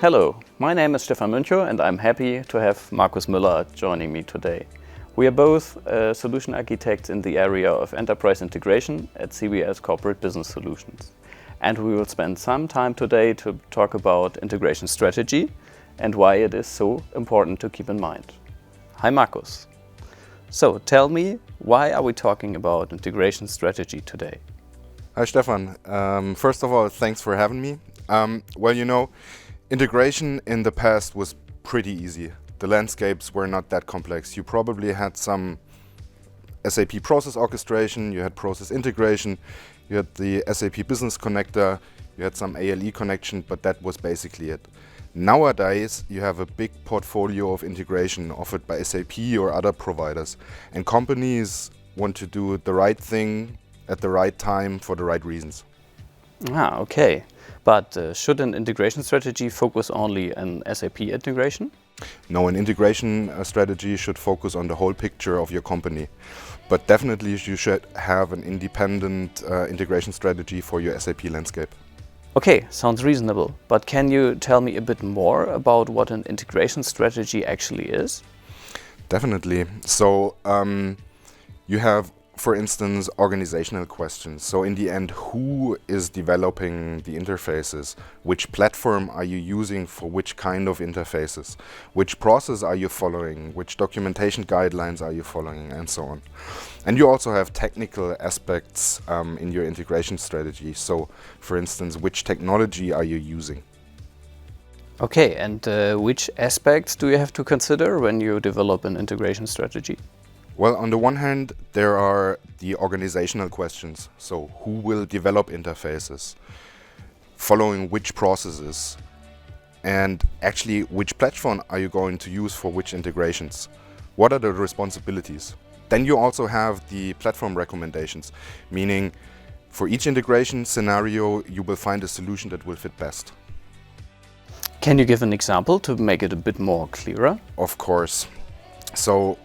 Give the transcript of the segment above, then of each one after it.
Hello, my name is Stefan Münchow and I'm happy to have Markus Müller joining me today. We are both solution architects in the area of enterprise integration at CBS Corporate Business Solutions. And we will spend some time today to talk about integration strategy and why it is so important to keep in mind. Hi Markus. So tell me, why are we talking about integration strategy today? Hi Stefan. First of all, thanks for having me. Integration in the past was pretty easy. The landscapes were not that complex. You probably had some SAP process orchestration, you had process integration, you had the SAP Business Connector, you had some ALE connection, but that was basically it. Nowadays, you have a big portfolio of integration offered by SAP or other providers, and companies want to do the right thing at the right time for the right reasons. Okay. But should an integration strategy focus only on SAP integration? No, an integration strategy should focus on the whole picture of your company. But definitely you should have an independent integration strategy for your SAP landscape. Okay, sounds reasonable. But can you tell me a bit more about what an integration strategy actually is? Definitely. So you have, for instance, organizational questions. So in the end, who is developing the interfaces? Which platform are you using for which kind of interfaces? Which process are you following? Which documentation guidelines are you following? And so on. And you also have technical aspects in your integration strategy. So, for instance, which technology are you using? Okay, and which aspects do you have to consider when you develop an integration strategy? Well, on the one hand, there are the organizational questions. So who will develop interfaces? Following which processes? And actually, which platform are you going to use for which integrations? What are the responsibilities? Then you also have the platform recommendations, meaning for each integration scenario, you will find a solution that will fit best. Can you give an example to make it a bit more clearer? Of course. So,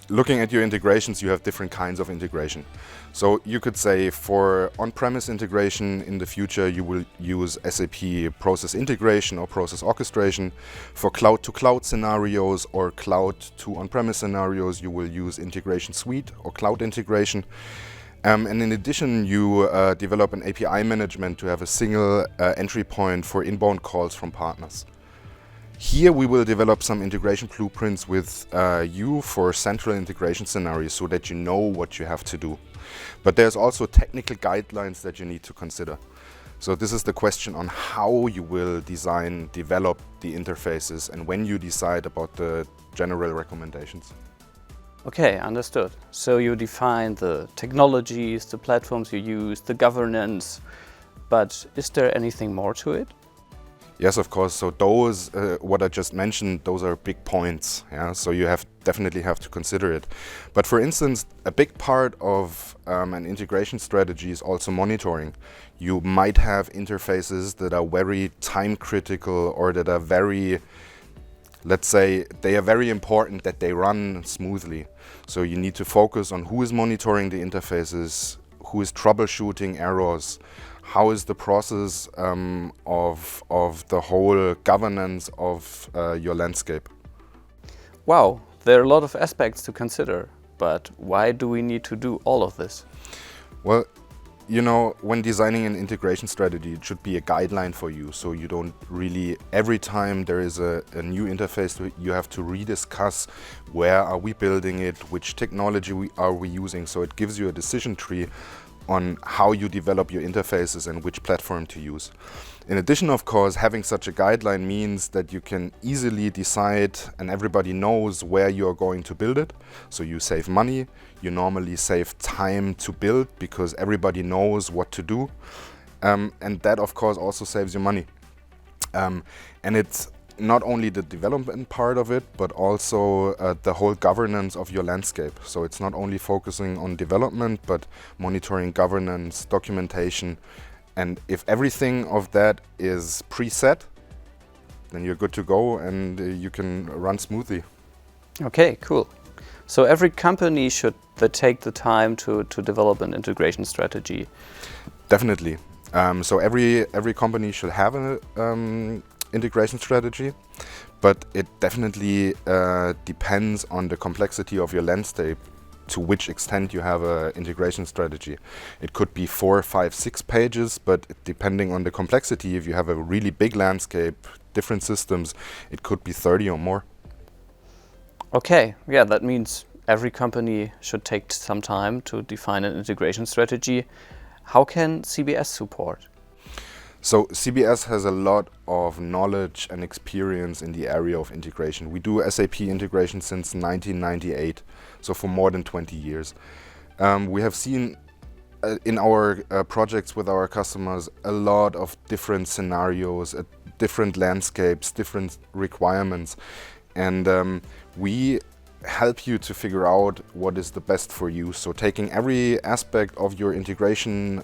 looking at your integrations, you have different kinds of integration. So you could say for on-premise integration in the future, you will use SAP process integration or process orchestration. For cloud-to-cloud scenarios or cloud-to-on-premise scenarios, you will use integration suite or cloud integration. And in addition, you develop an API management to have a single entry point for inbound calls from partners. Here we will develop some integration blueprints with you for central integration scenarios so that you know what you have to do. But there's also technical guidelines that you need to consider. So this is the question on how you will develop the interfaces and when you decide about the general recommendations. Okay, understood. So you define the technologies, the platforms you use, the governance, but is there anything more to it? Yes, of course. So those, what I just mentioned, those are big points. Yeah? So you definitely have to consider it. But for instance, a big part of an integration strategy is also monitoring. You might have interfaces that are very time critical or that are very, let's say, they are very important that they run smoothly. So you need to focus on who is monitoring the interfaces, who is troubleshooting errors, how is the process of the whole governance of your landscape? Wow, there are a lot of aspects to consider, but why do we need to do all of this? Well, you know, when designing an integration strategy, it should be a guideline for you. So you don't really, every time there is a new interface, you have to rediscuss where are we building it, which technology are we using. So it gives you a decision tree on how you develop your interfaces and which platform to use. In addition, of course, having such a guideline means that you can easily decide and everybody knows where you're going to build it. So you save money, you normally save time to build because everybody knows what to do. And that, of course, also saves you money. And it's not only the development part of it, but also the whole governance of your landscape. So it's not only focusing on development, but monitoring governance, documentation. And if everything of that is preset, then you're good to go and you can run smoothly. Okay, cool. So every company should take the time to develop an integration strategy. Definitely. So every company should have integration strategy, but it definitely depends on the complexity of your landscape to which extent you have an integration strategy. It could be 4, 5, 6 pages, but depending on the complexity, if you have a really big landscape, different systems, it could be 30 or more. Okay, yeah, that means every company should take some time to define an integration strategy. How can CBS support? So CBS has a lot of knowledge and experience in the area of integration. We do SAP integration since 1998, so for more than 20 years. We have seen in our projects with our customers a lot of different scenarios, different landscapes, different requirements, and we help you to figure out what is the best for you. So taking every aspect of your integration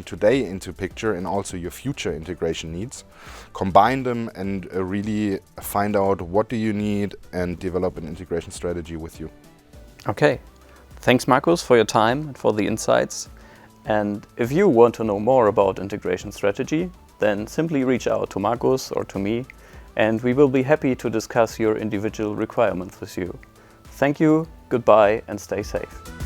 today into picture, and also your future integration needs, combine them and really find out what do you need and develop an integration strategy with you. Okay, thanks Markus for your time and for the insights. And if you want to know more about integration strategy, then simply reach out to Markus or to me, and we will be happy to discuss your individual requirements with you. Thank you, goodbye, and stay safe.